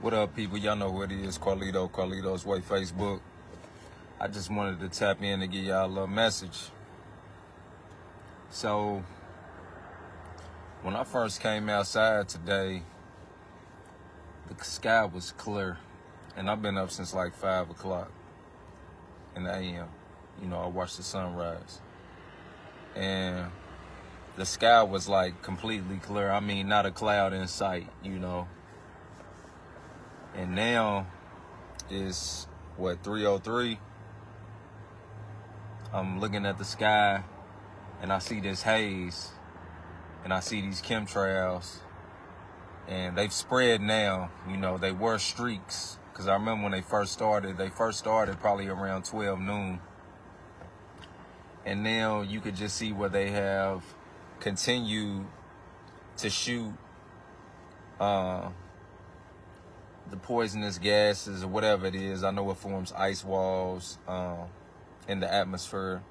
What up, people? Y'all know who it is. Carlitos Way Facebook. I just wanted to tap in to give y'all a little message. So, when I first came outside today, the sky was clear. And I've been up since like 5 o'clock in the a.m. You know, I watched the sunrise. And the sky was like completely clear. I mean, not a cloud in sight, you know. And now it's, 3:03? I'm looking at the sky and I see this haze and I see these chemtrails and they've spread now. You know, they were streaks because I remember when they first started probably around 12 noon. And now you could just see where they have continued to shoot the poisonous gases or whatever it is. I know it forms ice walls in the atmosphere.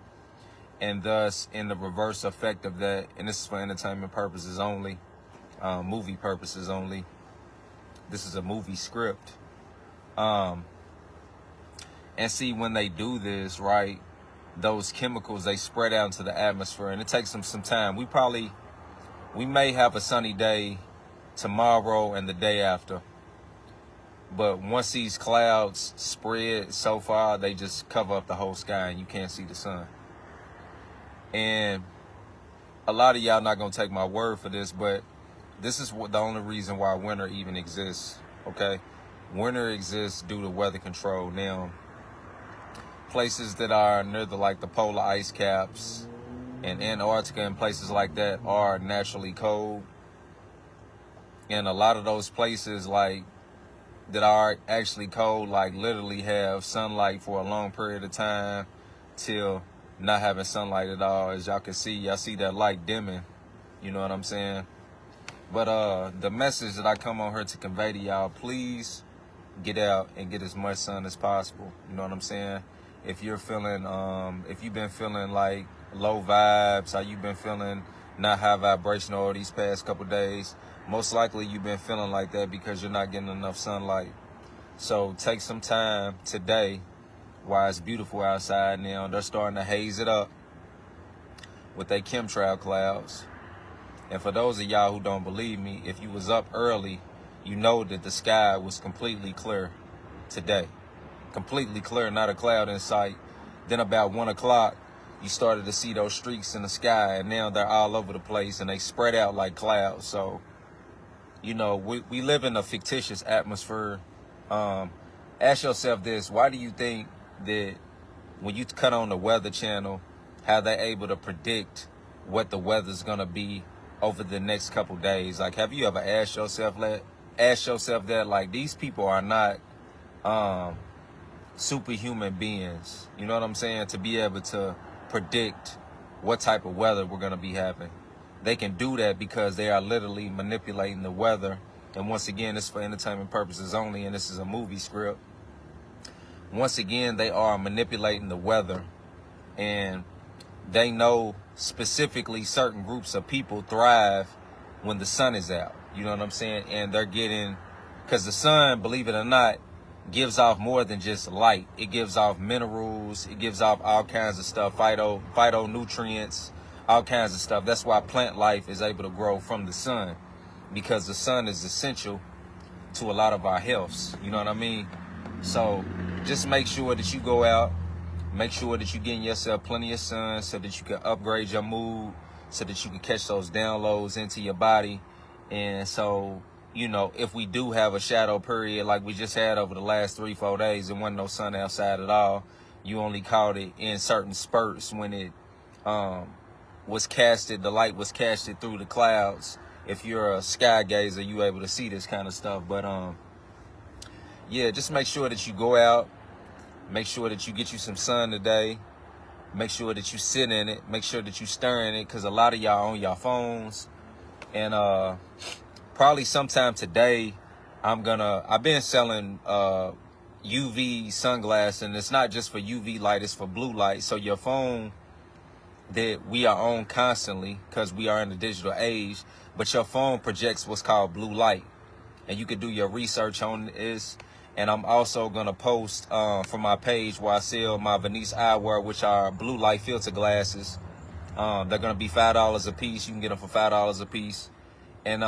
And thus, in the reverse effect of that, and this is for entertainment purposes only, movie purposes only. This is a movie script. And see, when they do this, right, those chemicals, they spread out into the atmosphere, and it takes them some time. We may have a sunny day tomorrow and the day after. But once these clouds spread so far, they just cover up the whole sky and you can't see the sun. And a lot of y'all not going to take my word for this, but this is the only reason why winter even exists, okay? Winter exists due to weather control. Now, places that are near the polar ice caps and Antarctica and places like that are naturally cold. And a lot of those places that are actually cold, literally have sunlight for a long period of time till not having sunlight at all. As y'all can see, y'all see that light dimming. You know what I'm saying? But the message that I come on here to convey to y'all, please get out and get as much sun as possible. You know what I'm saying? If you're feeling, if you've been feeling like low vibes, how you've been feeling not high vibrational these past couple days, most likely you've been feeling like that because you're not getting enough sunlight. So take some time today while it's beautiful outside now. They're starting to haze it up with their chemtrail clouds. And for those of y'all who don't believe me, if you was up early, you know that the sky was completely clear today. Completely clear, not a cloud in sight. Then about 1 o'clock, you started to see those streaks in the sky, and now they're all over the place and they spread out like clouds. So, you know, we live in a fictitious atmosphere. Ask yourself this: why do you think that when you cut on the Weather Channel, how they're able to predict what the weather's gonna be over the next couple days? Like, have you ever asked yourself that? Like, these people are not superhuman beings. You know what I'm saying? To be able to predict what type of weather we're gonna be having. They can do that because they are literally manipulating the weather. And once again, it's for entertainment purposes only, and this is a movie script. Once again, they are manipulating the weather, and they know specifically certain groups of people thrive when the sun is out. You know what I'm saying? And they're getting, because the sun, believe it or not, gives off more than just light. It gives off minerals. It gives off all kinds of stuff, phytonutrients, all kinds of stuff. That's why plant life is able to grow from the sun, because the sun is essential to a lot of our healths. You know what I mean? So just make sure that you go out. Make sure that you're getting yourself plenty of sun so that you can upgrade your mood, so that you can catch those downloads into your body. And so, you know, if we do have a shadow period like we just had over the last 3-4 days, there wasn't no sun outside at all. You only caught it in certain spurts when it was casted, the light was casted through the clouds. If you're a sky gazer, you able to see this kind of stuff. But yeah, just make sure that you go out. Make sure that you get you some sun today. Make sure that you sit in it. Make sure that you stir in it, because a lot of y'all on your phones. And probably sometime today, I've been selling UV sunglasses, and it's not just for UV light, it's for blue light. So your phone that we are on constantly, because we are in the digital age, but your phone projects what's called blue light. and you can do your research on this. And I'm also going to post from my page where I sell my Venice Eyewear, which are blue light filter glasses. They're going to be $5 a piece. You can get them for $5 a piece. And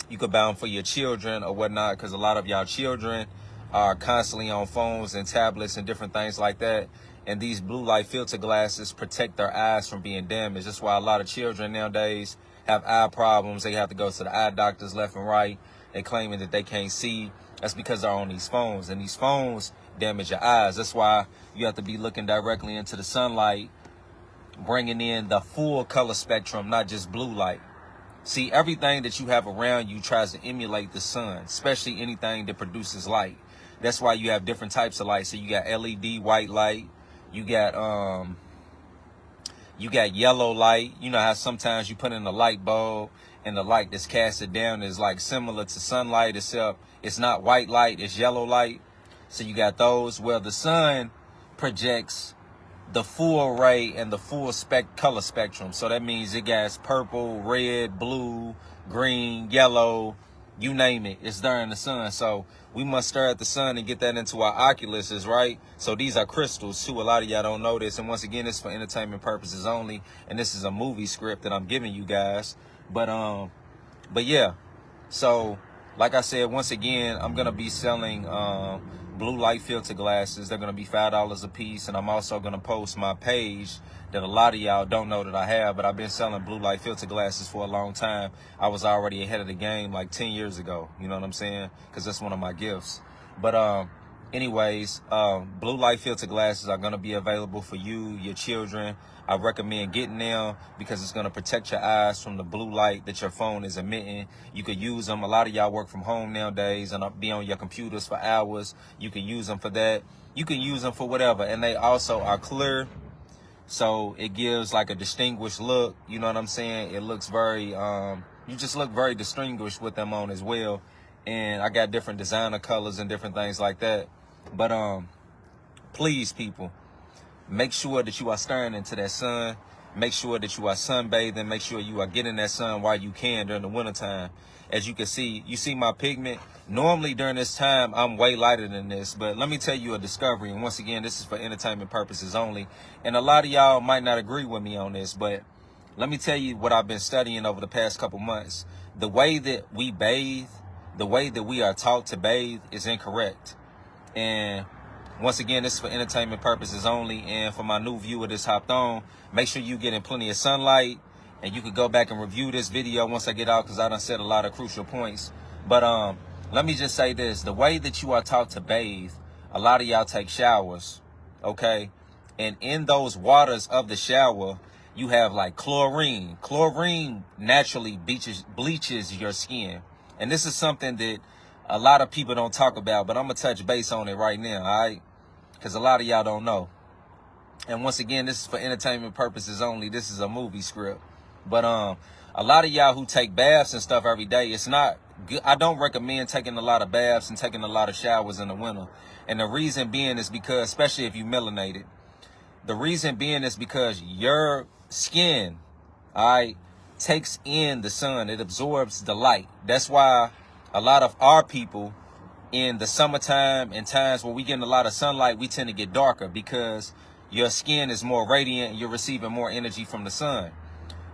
you could buy them for your children or whatnot, because a lot of y'all children are constantly on phones and tablets and different things like that. And these blue light filter glasses protect their eyes from being damaged. That's why a lot of children nowadays have eye problems. They have to go to the eye doctors left and right. They claiming that they can't see. That's because they're on these phones, and these phones damage your eyes. That's why you have to be looking directly into the sunlight, bringing in the full color spectrum, not just blue light. See, everything that you have around you tries to emulate the sun, especially anything that produces light. That's why you have different types of light. So you got LED white light, you got yellow light. You know how sometimes you put in a light bulb and the light that's casted down is like similar to sunlight, except it's not white light, it's yellow light. So you got those where the sun projects the full ray and the full color spectrum. So that means it got purple, red, blue, green, yellow, you name it, it's there in the sun. So we must stare at the sun and get that into our oculuses, right? So these are crystals too. A lot of y'all don't know this. And once again, this is for entertainment purposes only. And this is a movie script that I'm giving you guys. But yeah. So like I said, once again, I'm gonna be selling blue light filter glasses. They're gonna be $5 a piece. And I'm also gonna post my page that a lot of y'all don't know that I have, but I've been selling blue light filter glasses for a long time. I was already ahead of the game like 10 years ago. You know what I'm saying? Because that's one of my gifts. But anyways, blue light filter glasses are going to be available for you, your children. I recommend getting them because it's going to protect your eyes from the blue light that your phone is emitting. You could use them. A lot of y'all work from home nowadays and be on your computers for hours. You can use them for that. You can use them for whatever. And they also are clear. So it gives like a distinguished look. You know what I'm saying? It looks very, you just look very distinguished with them on as well. And I got different designer colors and different things like that. But please, people, make sure that you are staring into that sun. Make sure that you are sunbathing. Make sure you are getting that sun while you can during the wintertime. As you can see, you see my pigment. Normally during this time, I'm way lighter than this. But let me tell you a discovery. And once again, this is for entertainment purposes only. And a lot of y'all might not agree with me on this. But let me tell you what I've been studying over the past couple months. The way that we bathe, the way that we are taught to bathe is incorrect. And once again, this is for entertainment purposes only. And for my new viewer that's hopped on, make sure you getting plenty of sunlight. And you could go back and review this video once I get out, because I done said a lot of crucial points. But let me just say this. The way that you are taught to bathe, a lot of y'all take showers, okay? And in those waters of the shower, you have like chlorine. Chlorine naturally bleaches your skin. And this is something that a lot of people don't talk about, but I'm going to touch base on it right now, all right? Because a lot of y'all don't know. And once again, this is for entertainment purposes only. This is a movie script. But a lot of y'all who take baths and stuff every day, it's not good. I don't recommend taking a lot of baths and taking a lot of showers in the winter. And the reason being is because, especially if you melanated, the reason being is because your skin, all right, takes in the sun. It absorbs the light. That's why a lot of our people in the summertime and times where we get a lot of sunlight, we tend to get darker because your skin is more radiant and you're receiving more energy from the sun.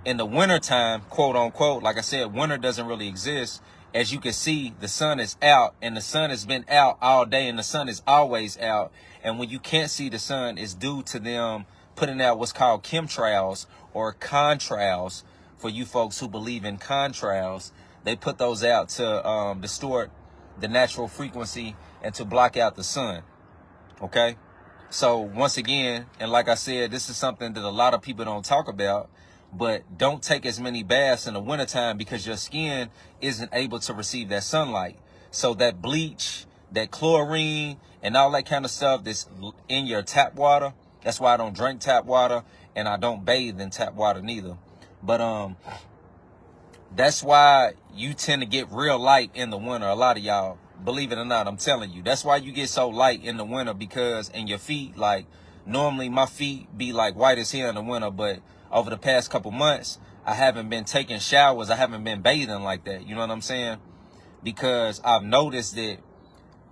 In the wintertime, quote unquote, like I said, winter doesn't really exist. As you can see, the sun is out, and the sun has been out all day, and the sun is always out. And when you can't see the sun, it's due to them putting out what's called chemtrails or contrails. For you folks who believe in contrails, they put those out to distort the natural frequency and to block out the sun. Okay? So once again, and like I said, this is something that a lot of people don't talk about. But don't take as many baths in the wintertime because your skin isn't able to receive that sunlight. So that bleach, that chlorine, and all that kind of stuff that's in your tap water. That's why I don't drink tap water, and I don't bathe in tap water neither. But that's why you tend to get real light in the winter. A lot of y'all, believe it or not, I'm telling you. That's why you get so light in the winter, because in your feet, like normally my feet be like white as hell in the winter, but over the past couple months, I haven't been taking showers. I haven't been bathing like that. You know what I'm saying? because I've noticed that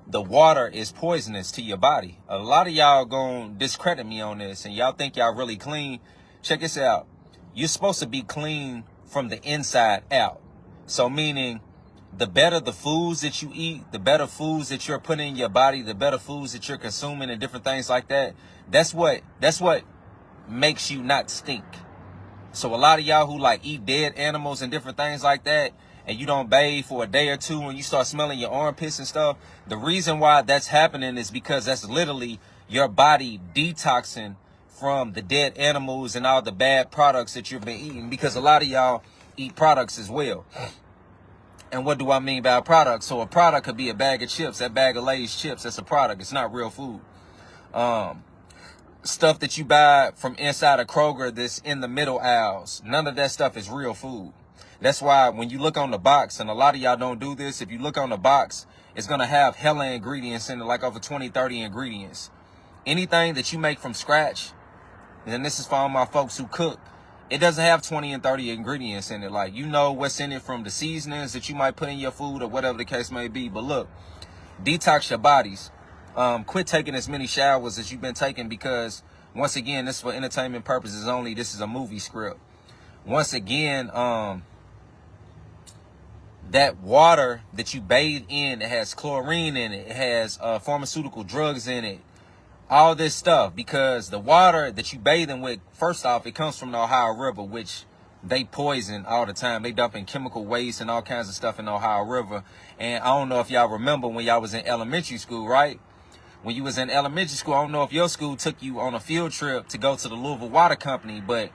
the water is poisonous to your body. A lot of y'all gonna discredit me on this, and y'all think y'all really clean. Check this out. You're supposed to be clean from the inside out. So meaning, the better the foods that you eat, the better foods that you're putting in your body, the better foods that you're consuming and different things like that. That's what makes you not stink. So a lot of y'all who like eat dead animals and different things like that, and you don't bathe for a day or two and you start smelling your armpits and stuff, the reason why that's happening is because that's literally your body detoxing from the dead animals and all the bad products that you've been eating, because a lot of y'all eat products as well. And what do I mean by a product? So a product could be a bag of chips. That bag of Lay's chips, that's a product. It's not real food. Stuff that you buy from inside of Kroger that's in the middle aisles, none of that stuff is real food. That's why when you look on the box, and a lot of y'all don't do this, if you look on the box, it's going to have hella ingredients in it, like over 20, 30 ingredients. Anything that you make from scratch, and this is for all my folks who cook, it doesn't have 20 and 30 ingredients in it. Like, you know what's in it from the seasonings that you might put in your food or whatever the case may be. But look, detox your bodies. Quit taking as many showers as you've been taking, because once again, this is for entertainment purposes only. This is a movie script. Once again, that water that you bathe in, it has chlorine in it, it has pharmaceutical drugs in it, all this stuff, because the water that you bathe in with, first off, it comes from the Ohio River, which they poison all the time. They dump in chemical waste and all kinds of stuff in the Ohio River. And I don't know if y'all remember when y'all was in elementary school, right? When you was in elementary school, I don't know if your school took you on a field trip to go to the Louisville Water Company, but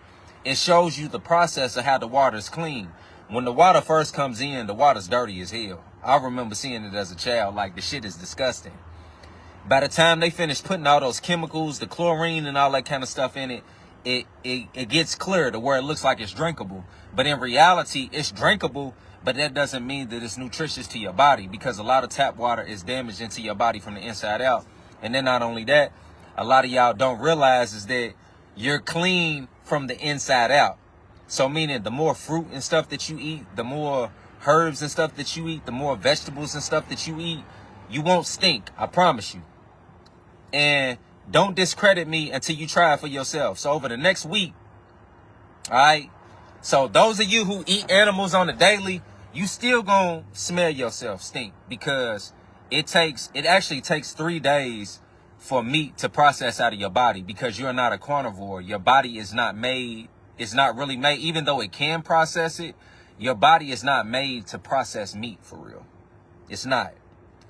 it shows you the process of how the water is clean. When the water first comes in, the water's dirty as hell. I remember seeing it as a child. Like, the shit is disgusting. By the time they finish putting all those chemicals, the chlorine and all that kind of stuff in it, it gets clear to where it looks like it's drinkable. But in reality, it's drinkable, but that doesn't mean that it's nutritious to your body, because a lot of tap water is damaged into your body from the inside out. And then not only that, a lot of y'all don't realize is that you're clean from the inside out. So meaning, the more fruit and stuff that you eat, the more herbs and stuff that you eat, the more vegetables and stuff that you eat, you won't stink. I promise you. And don't discredit me until you try it for yourself. So over the next week, all right, so those of you who eat animals on the daily, you still gonna smell yourself stink, because it actually takes 3 days for meat to process out of your body, because you're not a carnivore. Your body is not made, it's not really made, even though it can process it, your body is not made to process meat for real. It's not.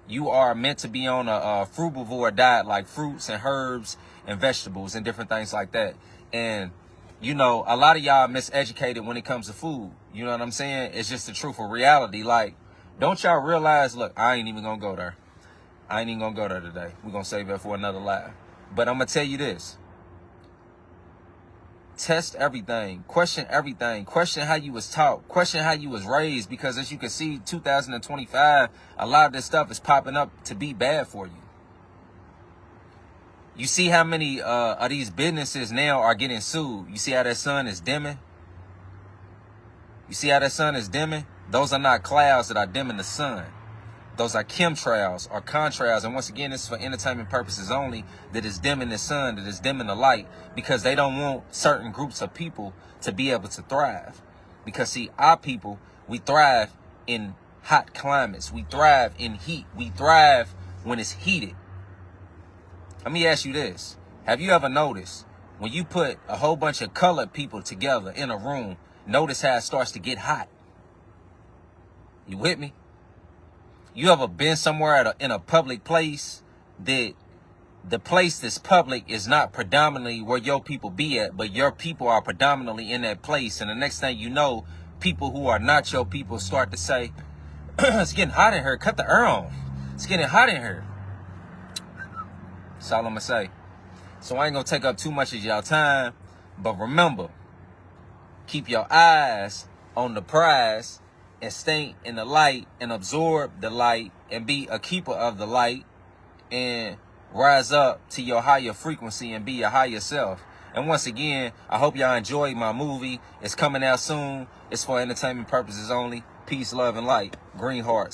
You are meant to be on a frugivore diet, like fruits and herbs and vegetables and different things like that. And, you know, a lot of y'all miseducated when it comes to food. You know what I'm saying? It's just the truth of reality. Like, don't y'all realize, look, I ain't even going to go there. I ain't even going to go there today. We're going to save that for another live. But I'm going to tell you this. Test everything. Question everything. Question how you was taught. Question how you was raised. Because as you can see, 2025, a lot of this stuff is popping up to be bad for you. You see how many of these businesses now are getting sued. You see how that sun is dimming? You see how that sun is dimming? Those are not clouds that are dimming the sun. Those are chemtrails or contrails. And once again, this is for entertainment purposes only, that is dimming the sun, that is dimming the light, because they don't want certain groups of people to be able to thrive. Because see, our people, we thrive in hot climates. We thrive in heat. We thrive when it's heated. Let me ask you this. Have you ever noticed when you put a whole bunch of colored people together in a room, notice how it starts to get hot? You with me? You ever been somewhere in a public place that the place that's public is not predominantly where your people be at, but your people are predominantly in that place, and the next thing you know, people who are not your people start to say, it's getting hot in here, cut the air on. It's getting hot in here. That's all I'm going to say. So I ain't going to take up too much of y'all time, but remember, keep your eyes on the prize, and stay in the light and absorb the light and be a keeper of the light and rise up to your higher frequency and be your higher self. And once again, I hope y'all enjoyed my movie. It's coming out soon. It's for entertainment purposes only. Peace, love, and light. Green hearts.